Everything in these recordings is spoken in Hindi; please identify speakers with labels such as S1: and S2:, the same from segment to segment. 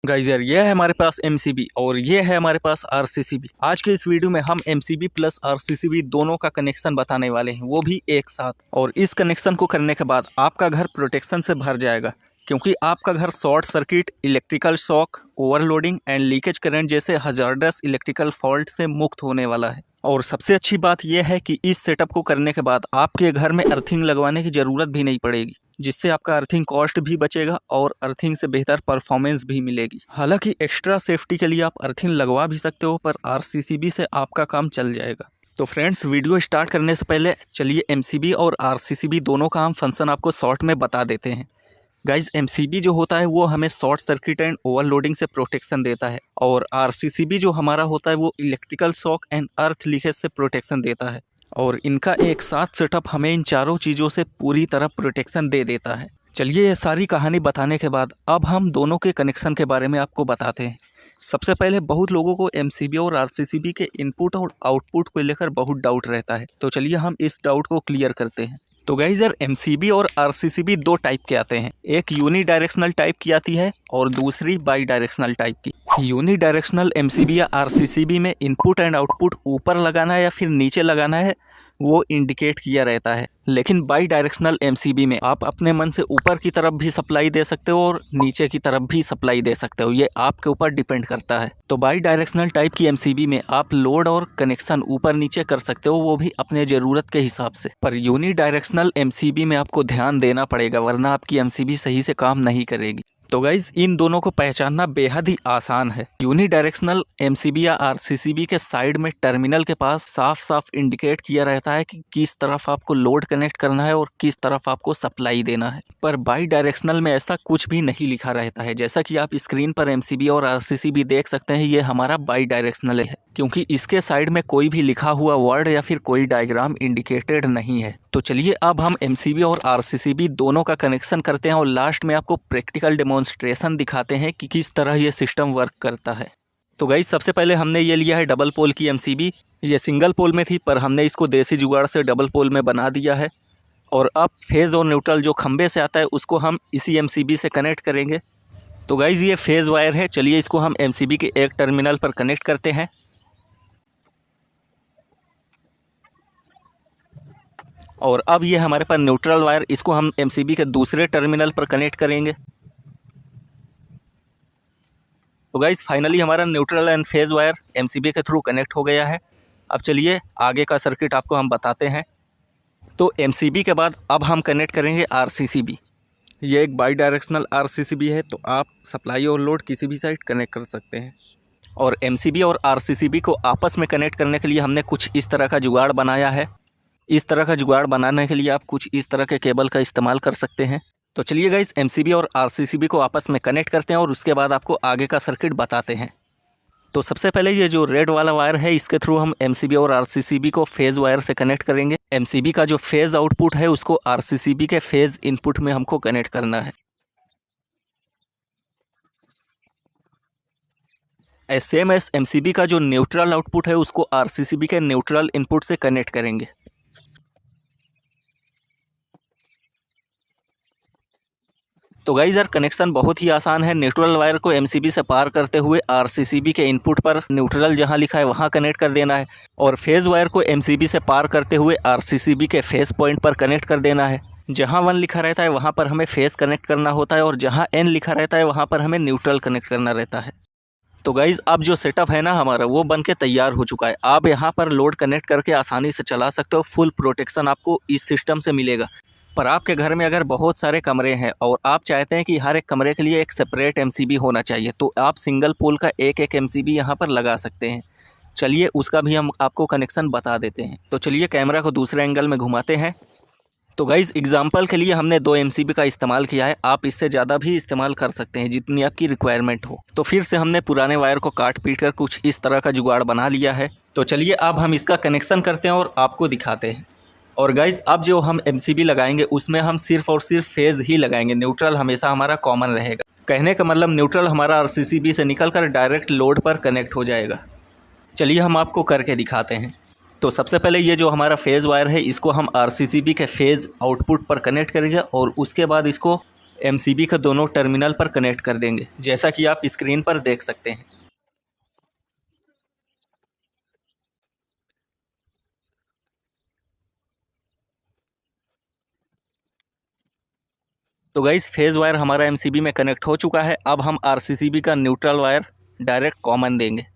S1: गाइस यार, ये है हमारे पास MCB और ये है हमारे पास RCCB। आज के इस वीडियो में हम MCB प्लस RCCB दोनों का कनेक्शन बताने वाले हैं, वो भी एक साथ। और इस कनेक्शन को करने के बाद आपका घर प्रोटेक्शन से भर जाएगा, क्योंकि आपका घर short circuit, electrical shock, overloading and leakage current जैसे हजार्डस इलेक्ट्रिकल फॉल्ट से मुक्त होने वाला है। और सबसे अच्छी बात यह है कि इस सेटअप को करने के बाद आपके घर में अर्थिंग लगवाने की ज़रूरत भी नहीं पड़ेगी, जिससे आपका अर्थिंग कॉस्ट भी बचेगा और अर्थिंग से बेहतर परफॉर्मेंस भी मिलेगी। हालांकि एक्स्ट्रा सेफ्टी के लिए आप अर्थिंग लगवा भी सकते हो, पर RCCB से आपका काम चल जाएगा। तो फ्रेंड्स, वीडियो स्टार्ट करने से पहले चलिए MCB और RCCB दोनों का हम फंक्शन आपको शॉर्ट में बता देते हैं। गाइज, MCB जो होता है वो हमें शॉर्ट सर्किट एंड ओवरलोडिंग से प्रोटेक्शन देता है, और RCCB जो हमारा होता है वो electrical shock and earth leakage से प्रोटेक्शन देता है। और इनका एक साथ सेटअप हमें इन चारों चीज़ों से पूरी तरह प्रोटेक्शन दे देता है। चलिए, ये सारी कहानी बताने के बाद अब हम दोनों के कनेक्शन के बारे में आपको बताते हैं। सबसे पहले, बहुत लोगों को MCB और RCCB के इनपुट और आउटपुट को लेकर बहुत डाउट रहता है, तो चलिए हम इस डाउट को क्लियर करते हैं। तो गाइस यार, MCB और RCCB दो टाइप के आते हैं, एक यूनी डायरेक्शनल टाइप की आती है और दूसरी बाई डायरेक्शनल टाइप की। यूनी डायरेक्शनल MCB या RCCB में इनपुट एंड आउटपुट ऊपर लगाना है या फिर नीचे लगाना है वो इंडिकेट किया रहता है, लेकिन बाई डायरेक्शनल MCB में आप अपने मन से ऊपर की तरफ भी सप्लाई दे सकते हो और नीचे की तरफ भी सप्लाई दे सकते हो, ये आपके ऊपर डिपेंड करता है। तो बाई डायरेक्शनल टाइप की MCB में आप लोड और कनेक्शन ऊपर नीचे कर सकते हो, वो भी अपने ज़रूरत के हिसाब से। पर यूनी डायरेक्शनल MCB में आपको ध्यान देना पड़ेगा, वरना आपकी MCB सही से काम नहीं करेगी। तो गाइज, इन दोनों को पहचानना बेहद ही आसान है। यूनी डायरेक्शनल MCB या RCCB के साइड में टर्मिनल के पास साफ साफ इंडिकेट किया रहता है कि किस तरफ आपको लोड कनेक्ट करना है और किस तरफ आपको सप्लाई देना है। पर बाई डायरेक्शनल में ऐसा कुछ भी नहीं लिखा रहता है। जैसा कि आप स्क्रीन पर MCB और RCCB देख सकते हैं, ये हमारा बाई डायरेक्शनल है, क्योंकि इसके साइड में कोई भी लिखा हुआ वर्ड या फिर कोई डायग्राम इंडिकेटेड नहीं है। तो चलिए अब हम MCB और RCCB दोनों का कनेक्शन करते हैं और लास्ट में आपको प्रैक्टिकल डेमोन्स्ट्रेशन दिखाते हैं कि किस तरह ये सिस्टम वर्क करता है। तो गाइस, सबसे पहले हमने ये लिया है डबल पोल की MCB। ये सिंगल पोल में थी, पर हमने इसको देसी जुगाड़ से डबल पोल में बना दिया है। और अब फेज़ और न्यूट्रल जो खंबे से आता है उसको हम इसी MCB से कनेक्ट करेंगे। तो गाइस, ये फेज़ वायर है, चलिए इसको हम MCB के एक टर्मिनल पर कनेक्ट करते हैं। और अब ये हमारे पास न्यूट्रल वायर, इसको हम MCB के दूसरे टर्मिनल पर कनेक्ट करेंगे। तो गाइस, फाइनली हमारा neutral and phase wire MCB के थ्रू कनेक्ट हो गया है। अब चलिए आगे का सर्किट आपको हम बताते हैं। तो MCB के बाद अब हम कनेक्ट करेंगे RCCB। ये एक बाई डायरेक्शनल RCCB है, तो आप सप्लाई और लोड किसी भी साइड कनेक्ट कर सकते हैं। और MCB और RCCB को आपस में कनेक्ट करने के लिए हमने कुछ इस तरह का जुगाड़ बनाया है। इस तरह का जुगाड़ बनाने के लिए आप कुछ इस तरह के केबल का इस्तेमाल कर सकते हैं। तो चलिए गाइस, MCB और RCCB को आपस में कनेक्ट करते हैं और उसके बाद आपको आगे का सर्किट बताते हैं। तो सबसे पहले ये जो रेड वाला वायर है, इसके थ्रू हम MCB और RCCB को फेज़ वायर से कनेक्ट करेंगे। MCB का जो फेज़ आउटपुट है उसको RCCB के फेज़ इनपुट में हमको कनेक्ट करना है। सेम एस MCB का जो न्यूट्रल आउटपुट है उसको RCCB के न्यूट्रल इनपुट से कनेक्ट करेंगे। तो गाइस यार, कनेक्शन बहुत ही आसान है। न्यूट्रल वायर को MCB से पार करते हुए RCCB के इनपुट पर न्यूट्रल जहां लिखा है वहां कनेक्ट कर देना है, और फेज़ वायर को MCB से पार करते हुए RCCB के फेज़ पॉइंट पर कनेक्ट कर देना है। जहां 1 लिखा रहता है वहां पर हमें फेज़ कनेक्ट करना होता है, और जहां N लिखा रहता है वहां पर हमें न्यूट्रल कनेक्ट करना रहता है। तो गाइज़, अब जो सेटअप है ना हमारा, वो बन के तैयार हो चुका है। आप यहाँ पर लोड कनेक्ट करके आसानी से चला सकते हो। फुल प्रोटेक्शन आपको इस सिस्टम से मिलेगा। पर आपके घर में अगर बहुत सारे कमरे हैं और आप चाहते हैं कि हर एक कमरे के लिए एक सेपरेट MCB होना चाहिए, तो आप सिंगल पोल का एक एक MCB यहाँ पर लगा सकते हैं। चलिए उसका भी हम आपको कनेक्शन बता देते हैं। तो चलिए कैमरा को दूसरे एंगल में घुमाते हैं। तो गाइज़, एग्जाम्पल के लिए हमने 2 MCB का इस्तेमाल किया है, आप इससे ज़्यादा भी इस्तेमाल कर सकते हैं जितनी आपकी रिक्वायरमेंट हो। तो फिर से हमने पुराने वायर को काट पीट कर कुछ इस तरह का जुगाड़ बना लिया है। तो चलिए अब हम इसका कनेक्शन करते हैं और आपको दिखाते हैं। और गाइज़, अब जो हम MCB लगाएंगे उसमें हम सिर्फ और सिर्फ फेज़ ही लगाएंगे, न्यूट्रल हमेशा हमारा कॉमन रहेगा। कहने का मतलब न्यूट्रल हमारा RCCB से निकल कर डायरेक्ट लोड पर कनेक्ट हो जाएगा। चलिए हम आपको करके दिखाते हैं। तो सबसे पहले ये जो हमारा फेज़ वायर है इसको हम RCCB के फेज़ आउटपुट पर कनेक्ट करेंगे, और उसके बाद इसको एमसीबी का दोनों टर्मिनल पर कनेक्ट कर देंगे, जैसा कि आप स्क्रीन पर देख सकते हैं। तो गाइस फेज वायर हमारा एमसीबी में कनेक्ट हो चुका है। अब हम आरसीसीबी का न्यूट्रल वायर डायरेक्ट कॉमन देंगे।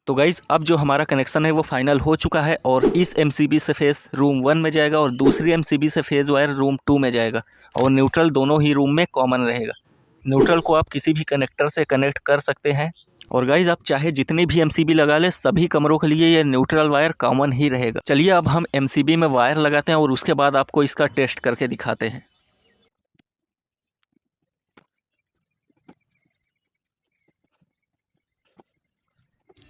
S1: तो गाइस अब जो हमारा कनेक्शन है वो फाइनल हो चुका है और इस एमसीबी से फेज रूम 1 में जाएगा और दूसरी एमसीबी से फेज वायर रूम 2 में जाएगा और न्यूट्रल दोनों ही रूम में कॉमन रहेगा। न्यूट्रल को आप किसी भी कनेक्टर से कनेक्ट कर सकते हैं और गाइज आप चाहे जितनी भी एमसीबी लगा ले, सभी कमरों के लिए ये न्यूट्रल वायर कॉमन ही रहेगा। चलिए अब हम एमसीबी में वायर लगाते हैं और उसके बाद आपको इसका टेस्ट करके दिखाते हैं।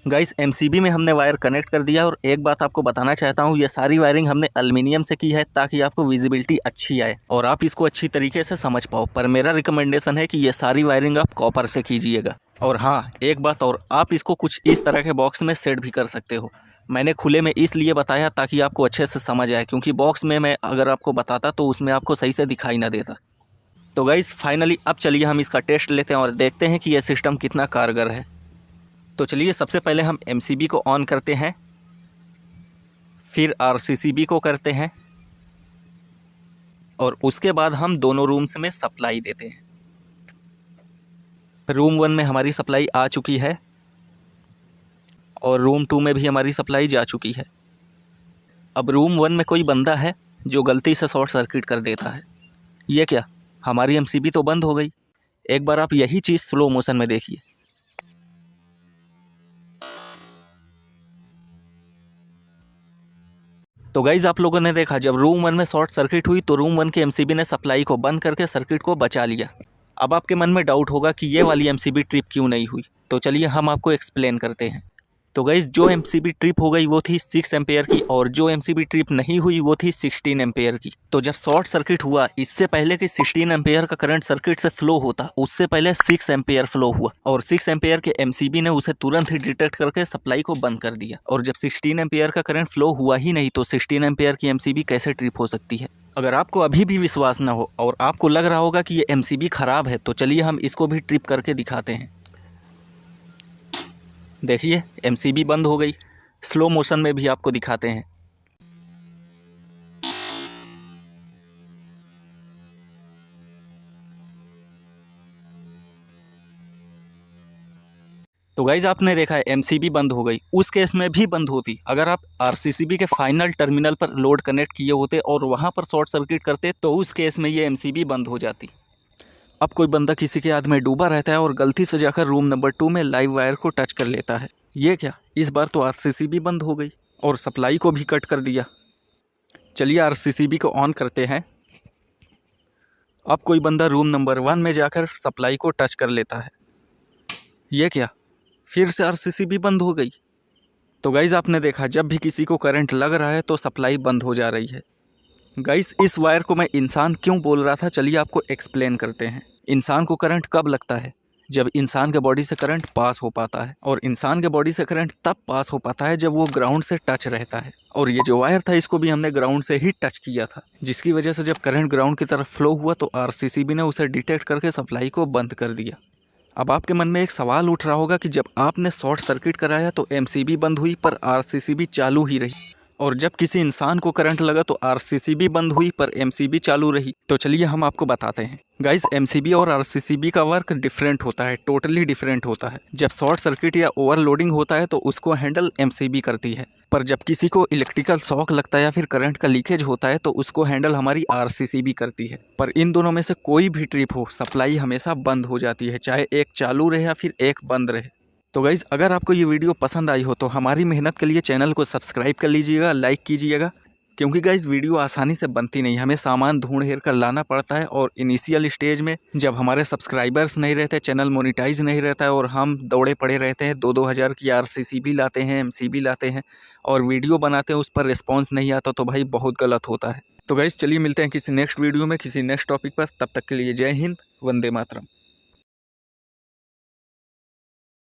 S1: गाइस एमसीबी में हमने वायर कनेक्ट कर दिया और एक बात आपको बताना चाहता हूँ, ये सारी वायरिंग हमने एल्युमिनियम से की है ताकि आपको विजिबिलिटी अच्छी आए और आप इसको अच्छी तरीके से समझ पाओ। पर मेरा रिकमेंडेशन है कि ये सारी वायरिंग आप कॉपर से कीजिएगा। और हाँ, एक बात और, आप इसको कुछ इस तरह के बॉक्स में सेट भी कर सकते हो। मैंने खुले में इसलिए बताया ताकि आपको अच्छे से समझ आए, क्योंकि बॉक्स में मैं अगर आपको बताता तो उसमें आपको सही से दिखाई ना देता। तो गाइस फाइनली अब चलिए हम इसका टेस्ट लेते हैं और देखते हैं कि यह सिस्टम कितना कारगर है। तो चलिए सबसे पहले हम एमसीबी को ऑन करते हैं, फिर आरसीसीबी को करते हैं और उसके बाद हम दोनों रूम्स में सप्लाई देते हैं। रूम 1 में हमारी सप्लाई आ चुकी है और रूम 2 में भी हमारी सप्लाई जा चुकी है। अब रूम 1 में कोई बंदा है जो गलती से शॉर्ट सर्किट कर देता है। ये क्या, हमारी एमसीबी तो बंद हो गई। एक बार आप यही चीज़ स्लो मोशन में देखिए। तो गाइज आप लोगों ने देखा, जब रूम 1 में शॉर्ट सर्किट हुई तो रूम 1 के एमसीबी ने सप्लाई को बंद करके सर्किट को बचा लिया। अब आपके मन में डाउट होगा कि ये वाली एमसीबी ट्रिप क्यों नहीं हुई, तो चलिए हम आपको एक्सप्लेन करते हैं। तो गाइज जो एमसीबी ट्रिप हो गई वो थी 6 एम्पेयर की और जो एमसीबी ट्रिप नहीं हुई वो थी 16 एम्पेयर की। तो जब शॉर्ट सर्किट हुआ, इससे पहले कि 16 एम्पेयर का करंट सर्किट से फ्लो होता, उससे पहले 6 एम्पेयर फ्लो हुआ और 6 एम्पेयर के एमसीबी ने उसे तुरंत ही डिटेक्ट करके सप्लाई को बंद कर दिया। और जब 16 एम्पेयर का करंट फ्लो हुआ ही नहीं तो 16 एम्पेयर की एमसीबी कैसे ट्रिप हो सकती है। अगर आपको अभी भी विश्वास ना हो और आपको लग रहा होगा कि ये एमसीबी खराब है, तो चलिए हम इसको भी ट्रिप करके दिखाते हैं। देखिए एमसीबी बंद हो गई। स्लो मोशन में भी आपको दिखाते हैं। तो गाइज आपने देखा है एमसीबी बंद हो गई। उस केस में भी बंद होती अगर आप आरसीसीबी के फाइनल टर्मिनल पर लोड कनेक्ट किए होते और वहां पर शॉर्ट सर्किट करते, तो उस केस में ये एमसीबी बंद हो जाती। अब कोई बंदा किसी के याद में डूबा रहता है और गलती से जाकर रूम नंबर 2 में लाइव वायर को टच कर लेता है। ये क्या, इस बार तो आरसीसीबी बंद हो गई और सप्लाई को भी कट कर दिया। चलिए आरसीसीबी को ऑन करते हैं। अब कोई बंदा रूम नंबर 1 में जाकर सप्लाई को टच कर लेता है। ये क्या, फिर से आरसीसीबी बंद हो गई। तो गाइज़ आपने देखा, जब भी किसी को करंट लग रहा है तो सप्लाई बंद हो जा रही है। गाइस इस वायर को मैं इंसान क्यों बोल रहा था, चलिए आपको एक्सप्लेन करते हैं। इंसान को करंट कब लगता है, जब इंसान के बॉडी से करंट पास हो पाता है। और इंसान के बॉडी से करंट तब पास हो पाता है जब वो ग्राउंड से टच रहता है। और ये जो वायर था इसको भी हमने ग्राउंड से ही टच किया था, जिसकी वजह से जब करंट ग्राउंड की तरफ फ्लो हुआ तो आरसीसीबी ने उसे डिटेक्ट करके सप्लाई को बंद कर दिया। अब आपके मन में एक सवाल उठ रहा होगा कि जब आपने शॉर्ट सर्किट कराया तो एमसीबी बंद हुई पर आरसीसीबी चालू ही रही, और जब किसी इंसान को करंट लगा तो आरसीसीबी बंद हुई पर एमसीबी चालू रही। तो चलिए हम आपको बताते हैं। गाइस एमसीबी और आरसीसीबी का वर्क डिफरेंट होता है, टोटली डिफरेंट होता है। जब शॉर्ट सर्किट या ओवरलोडिंग होता है तो उसको हैंडल एमसीबी करती है, पर जब किसी को इलेक्ट्रिकल शॉक लगता है या फिर करंट का लीकेज होता है तो उसको हैंडल हमारी आरसीसीबी करती है। पर इन दोनों में से कोई भी ट्रिप हो, सप्लाई हमेशा बंद हो जाती है, चाहे एक चालू रहे या फिर एक बंद रहे। तो गाइज़ अगर आपको ये वीडियो पसंद आई हो तो हमारी मेहनत के लिए चैनल को सब्सक्राइब कर लीजिएगा, लाइक कीजिएगा, क्योंकि गाइज़ वीडियो आसानी से बनती नहीं, हमें सामान ढूंढ हेर कर लाना पड़ता है। और इनिशियल स्टेज में जब हमारे सब्सक्राइबर्स नहीं रहते, चैनल मोनिटाइज नहीं रहता है और हम दौड़े पड़े रहते हैं, 2-2 हज़ार की आरसीसीबी लाते हैं, एमसीबी लाते हैं और वीडियो बनाते हैं, उस पर रिस्पॉन्स नहीं आता तो भाई बहुत गलत होता है। तो गाइज़ चलिए मिलते हैं किसी नेक्स्ट वीडियो में, किसी नेक्स्ट टॉपिक पर। तब तक के लिए जय हिंद, वंदे मातरम।